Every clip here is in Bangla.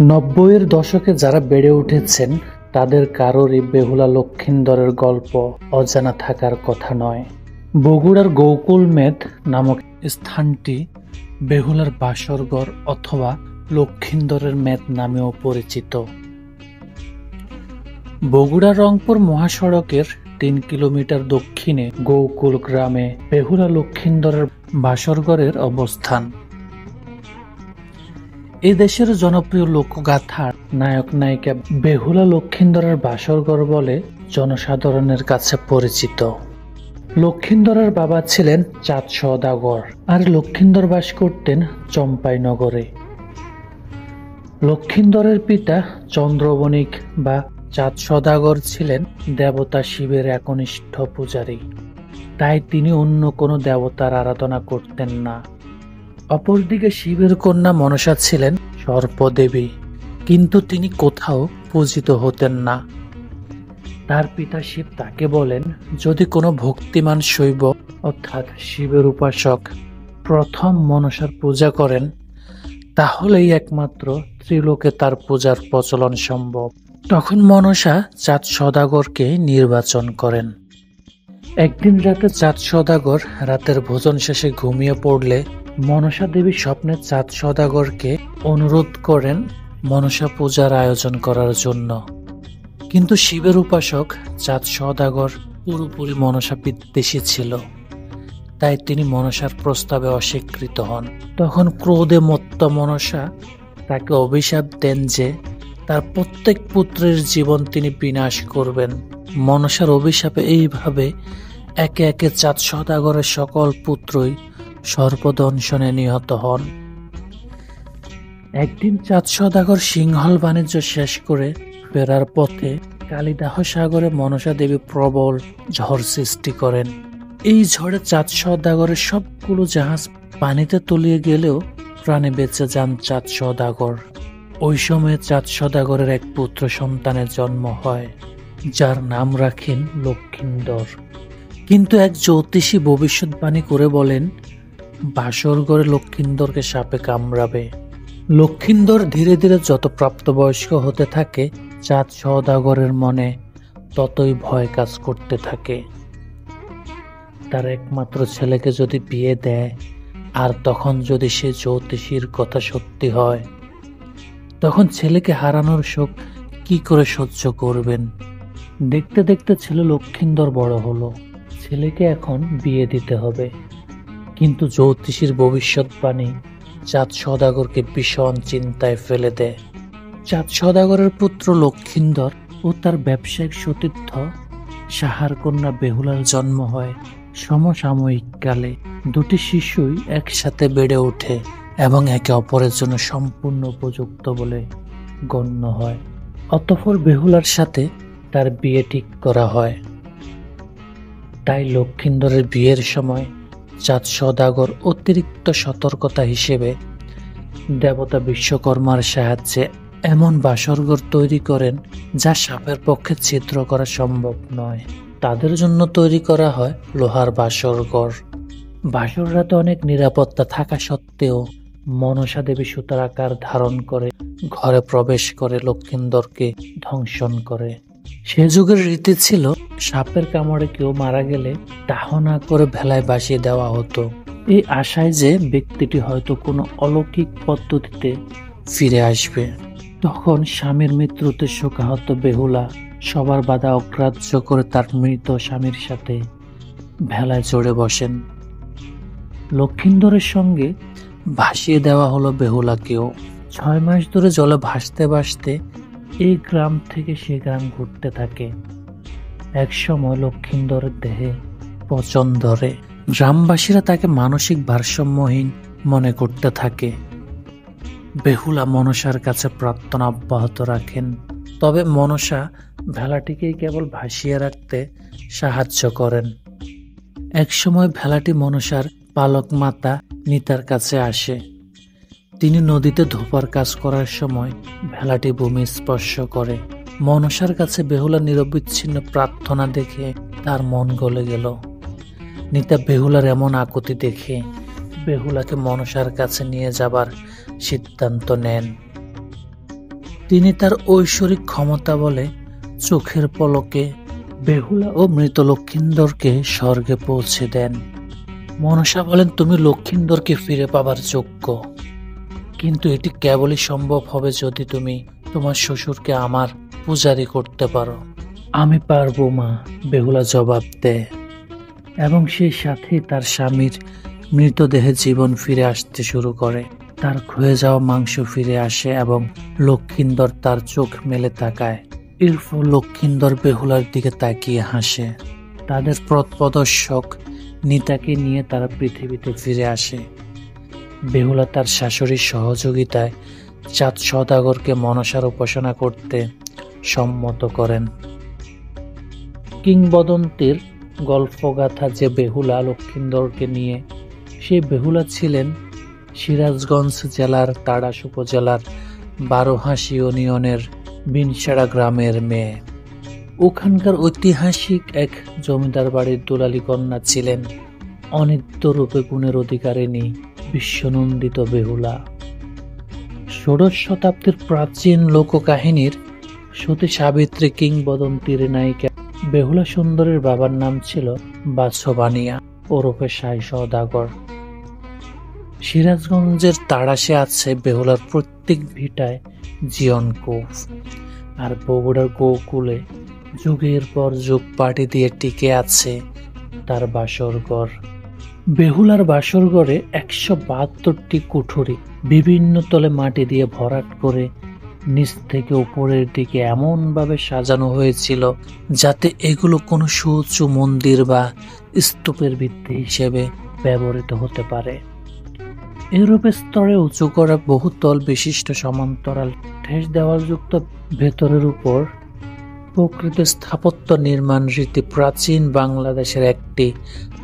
নব্বইয়ের দশকে যারা বেড়ে উঠেছেন তাদের কারোরই বেহুলা লক্ষিন্দরের গল্প অজানা থাকার কথা নয়। বগুড়ার গোকুলমেদ নামক স্থানটি বেহুলার বাসরঘর অথবা লক্ষিন্দরের মেদ নামেও পরিচিত। বগুড়া রংপুর মহাসড়কের ৩ কিলোমিটার দক্ষিণে গোকুল গ্রামে বেহুলা লক্ষিন্দরের বাসরঘরের অবস্থান। এ দেশের জনপ্রিয় লোকগাথার নায়ক নায়িকা বেহুলা লক্ষিন্দরের বাসরঘর বলে জনসাধারণের কাছে পরিচিত। লক্ষিন্দরের বাবা ছিলেন চাঁদ সওদাগর, আর লক্ষিন্দর বাস করতেন চম্পাইনগরে। লক্ষিন্দরের পিতা চন্দ্রবণিক বা চাঁদ সওদাগর ছিলেন দেবতা শিবের একনিষ্ঠ পূজারী, তাই তিনি অন্য কোনো দেবতার আরাধনা করতেন না। অপরদিকে শিবের কন্যা মনসা ছিলেন সর্পদেবী, কিন্তু তিনি কোথাও পূজিত হতেন না। তার পিতা শিব তাকে বলেন, যদি কোনো ভক্তিমান শৈব অর্থাৎ শিবের উপাসক প্রথম মনসার পূজা করেন, তাহলেই একমাত্র ত্রিলোকে তার পূজার প্রচলন সম্ভব। তখন মনসা চাঁদ সওদাগরকে নির্বাচন করেন। একদিন রাতে চাঁদ সওদাগর রাতের ভোজন শেষে ঘুমিয়ে পড়লে মনসা দেবী স্বপ্নে চাঁদ সওদাগরকে অনুরোধ করেন মনসা পূজার আয়োজন করার জন্য। কিন্তু শিবের উপাসক চাঁদ সওদাগর পুরোপুরি মনসা বিদ্বেষী ছিল, তাই তিনি মনসার প্রস্তাবে অস্বীকৃত হন। তখন ক্রোধে মত্ত মনসা তাকে অভিশাপ দেন যে তার প্রত্যেক পুত্রের জীবন তিনি বিনাশ করবেন। মনসার অভিশাপে এইভাবে একে একে চাঁদ সওদাগরের সকল পুত্রই সর্পদংশনে নিহত হন। একদিন চাঁদ সওদাগর সিংহল বাণিজ্য শেষ করে ফেরার পথে কালিদাহ সাগরে মনসা দেবী প্রবল ঝড় সৃষ্টি করেন। এই ঝড়ে চাঁদ সওদাগরের সবগুলো জাহাজ পানিতে তলিয়ে গেলেও প্রাণে বেঁচে যান চাঁদ সওদাগর। ওই সময়ে চাঁদ সওদাগরের এক পুত্র সন্তানের জন্ম হয়, যার নাম রাখেন লক্ষিন্দর। কিন্তু এক জ্যোতিষী ভবিষ্যৎবাণী করে বলেন, বাসরঘরে লক্ষিন্দরকে সাপে কামড়াবে। লক্ষিন্দর ধীরে ধীরে যত প্রাপ্তবয়স্ক হতে থাকে, চাঁদ সওদাগরের মনে ততই ভয় কাজ করতে থাকে। তার একমাত্র ছেলেকে যদি বিয়ে দেয়, আর তখন যদি সে জ্যোতিষীর কথা সত্যি হয়, তখন ছেলেকে হারানোর শোক কি করে সহ্য করবেন। দেখতে দেখতে ছেলে লক্ষিন্দর বড় হলো। ছেলেকে এখন বিয়ে দিতে হবে, কিন্তু জ্যোতিষীর ভবিষ্যৎবাণী চাঁদ সওদাগরকে ভীষণ চিন্তায় ফেলে দেয়। চাঁদ সওদাগরের পুত্র লক্ষিন্দর ও তার ব্যবসায়িক সতীর্থ সাহার কন্যা বেহুলার জন্ম হয় সমসাময়িক কালে। দুটি শিশুই একসাথে বেড়ে ওঠে এবং একে অপরের জন্য সম্পূর্ণ উপযুক্ত বলে গণ্য হয়। অতঃপর বেহুলার সাথে তার বিয়ে ঠিক করা হয়। তাই লক্ষিন্দরের বিয়ের সময় চাঁদ সওদাগর অতিরিক্ত সতর্কতা হিসেবে দেবতা বিশ্বকর্মার সাহায্যে এমন বাসরঘর তৈরি করেন যা সাপের পক্ষে ছিদ্র করা সম্ভব নয়। তাদের জন্য তৈরি করা হয় লোহার বাসরঘর। বাসর রাতে অনেক নিরাপত্তা থাকা সত্ত্বেও মনসা দেবী সুতার আকার ধারণ করে ঘরে প্রবেশ করে লক্ষিন্দরকে ধ্বংসন করে। সে যুগের রীতি ছিল, সাপের কামড়ে কেউ মারা গেলে দাহ না করে ভেলায় ভাসিয়ে দেওয়া হতো, এই আশায় যে ব্যক্তিটি হয়তো কোনো অলৌকিক পদ্ধতিতে ফিরে আসবে। তখন স্বামীর মৃত্যুতে শোকাহত বেহুলা সবার বাধা অগ্রাহ্য করে তার মৃত স্বামীর সাথে ভেলায় চড়ে বসেন। লক্ষিন্দরের সঙ্গে ভাসিয়ে দেওয়া হলো বেহুলাকেও। 6 মাস ধরে জলে ভাসতে ভাসতে এই গ্রাম থেকে সে গ্রাম ঘুরতে থাকে। এক সময় লক্ষিন্দরের দেহে পচন ধরে। গ্রামবাসীরা তাকে মানসিক ভারসাম্যহীন মনে করতে থাকে। বেহুলা মনসার কাছে প্রার্থনা অব্যাহত রাখেন, তবে মনসা ভেলাটিকেই কেবল ভাসিয়ে রাখতে সাহায্য করেন। এক সময় ভেলাটি মনসার পালক মাতা নিতার কাছে আসে। তিনি নদীতে ধোপার কাজ করার সময় ভেলাটি ভূমি স্পর্শ করে। মনসার কাছে বেহুলা নিরবিচ্ছিন্ন প্রার্থনা দেখে তার মন গলে গেল। নিতা বেহুলার এমন আকুতি দেখে বেহুলাকে মনসার কাছে নিয়ে যাবার সিদ্ধান্ত নেন। তিনি তার ঐশ্বরিক ক্ষমতা বলে চোখের পলকে বেহুলা ও মৃত লক্ষিন্দরকে স্বর্গে পৌঁছে দেন। মনসা বলেন, তুমি লক্ষিন্দরকে ফিরে পাবার যোগ্য, কিন্তু এটি কেবলই সম্ভব হবে যদি তুমি তোমার শ্বশুরকে আমার পূজারি করতে পারো। আমি পারবো মা, বেহুলা জবাব দেয়, এবং সেই সাথেই তার স্বামীর মৃতদেহে জীবন ফিরে আসতে শুরু করে। তার ক্ষয়ে যাওয়া মাংস ফিরে আসে এবং লক্ষিন্দর তার চোখ মেলে তাকায়। এরপর লক্ষিন্দর বেহুলার দিকে তাকিয়ে হাসে। তাদের পথ প্রদর্শক নিতাকে নিয়ে তারা পৃথিবীতে ফিরে আসে। বেহুলা তার শাশুড়ির সহযোগিতায় চাঁদ সওদাগরকে মনসার উপাসনা করতে সম্মত করেন। কিংবদন্তির গল্পগাথা যে বেহুলা লক্ষিন্দরকে নিয়ে, সেই বেহুলা ছিলেন সিরাজগঞ্জ জেলার তাড়াশ উপজেলার বারোহাঁসি ইউনিয়নের বিনসাড়া গ্রামের মেয়ে। ওখানকার ঐতিহাসিক এক জমিদার বাড়ির দুলালী কন্যা ছিলেন অনিত্য রূপে গুণের অধিকারিণী বিশ্বনন্দিত বেহুলা। ষোড়শ শতাব্দীর প্রাচীন লোককাহিনীর সতী সাবিত্রী কিংবদন্তির নায়িকা বেহুলা সুন্দরীর বাবার নাম ছিল বাছবানিয়া ওরফে সাই সওদাগর। সিরাজগঞ্জের তাড়াশে আছে বেহুলার প্রত্যেক ভিটায় জিয়ন কূপ, আর বগুড়ার গোকুলে যুগের পর যুগ পাড়ি দিয়ে টিকে আছে তার বাসরঘর। বেহুলার বাসরঘরে ১৭২টি কুঠুরি বিভিন্ন তলে মাটি দিয়ে ভরাট করে নিচ থেকে উপরের দিকে এমনভাবে সাজানো হয়েছিল যাতে এগুলো কোনো সুউচ্চ মন্দির বা স্তূপের ভিত্তি হিসেবে ব্যবহৃত হতে পারে। ইউরোপের স্তরে উঁচু করা বহুতল বিশিষ্ট সমান্তরাল ঠেস দেওয়ালযুক্ত ভেতরের উপর প্রকৃত স্থাপত্য নির্মাণ রীতি প্রাচীন বাংলাদেশের একটি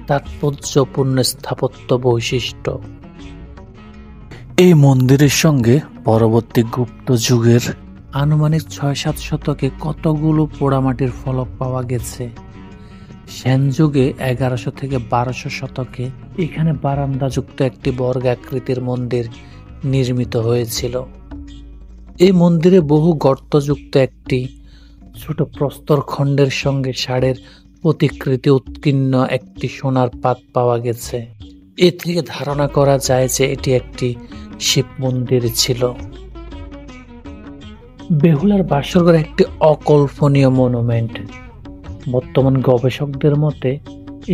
তাৎপর্যপূর্ণ স্থাপত্য বৈশিষ্ট্য। এই মন্দিরের সঙ্গে পরবর্তী গুপ্ত যুগের আনুমানিক ৬-৭ শতকে কতগুলো পোড়ামাটির ফলক পাওয়া গেছে। সেন যুগে ১১০০ থেকে ১২০০ শতকে এখানে বারান্দাযুক্ত একটি বর্গাকৃতির মন্দির নির্মিত হয়েছিল। এই মন্দিরে বহু গর্তযুক্ত একটি ছোট প্রস্তরখণ্ডের সঙ্গে ষাঁড়ের প্রতিকৃতি উৎকীর্ণ একটি সোনার পাত পাওয়া গেছে। এ থেকে ধারণা করা যায় যে এটি একটি শিব মন্দির ছিল। বেহুলার বাসরঘর একটি অকল্পনীয় মনুমেন্ট। বর্তমান গবেষকদের মতে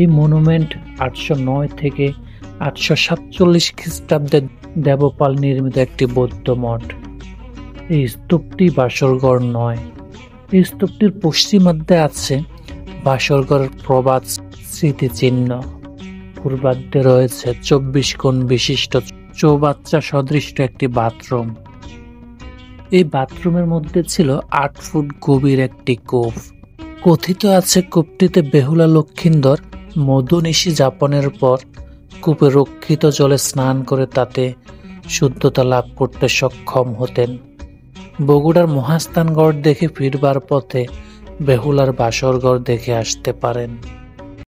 এই মনুমেন্ট ৮০৯ থেকে ৮৪৭ খ্রিস্টাব্দে দেবপাল নির্মিত একটি বৌদ্ধ মঠ। এই স্তূপটি বাসরঘর নয়। এই স্তূপটির পশ্চিমার্ধে আছে বাসরঘরের প্রবাদ স্মৃতিচিহ্ন। পূর্বার্ধে রয়েছে ২৪ কোণ বিশিষ্ট চৌবাচ্চা সদৃষ্ট একটি বাথরুম। এই বাথরুমের মধ্যে ছিল ৮ ফুট গভীর একটি কূপ। কথিত আছে কূপটিতে বেহুলা লক্ষিন্দর মধুনিশি যাপনের পর কূপে রক্ষিত জলে স্নান করে তাতে শুদ্ধতা লাভ করতে সক্ষম হতেন। বগুড়ার মহাস্থানগড় দেখে ফিরবার পথে বেহুলার বাসরঘর দেখে আসতে পারেন।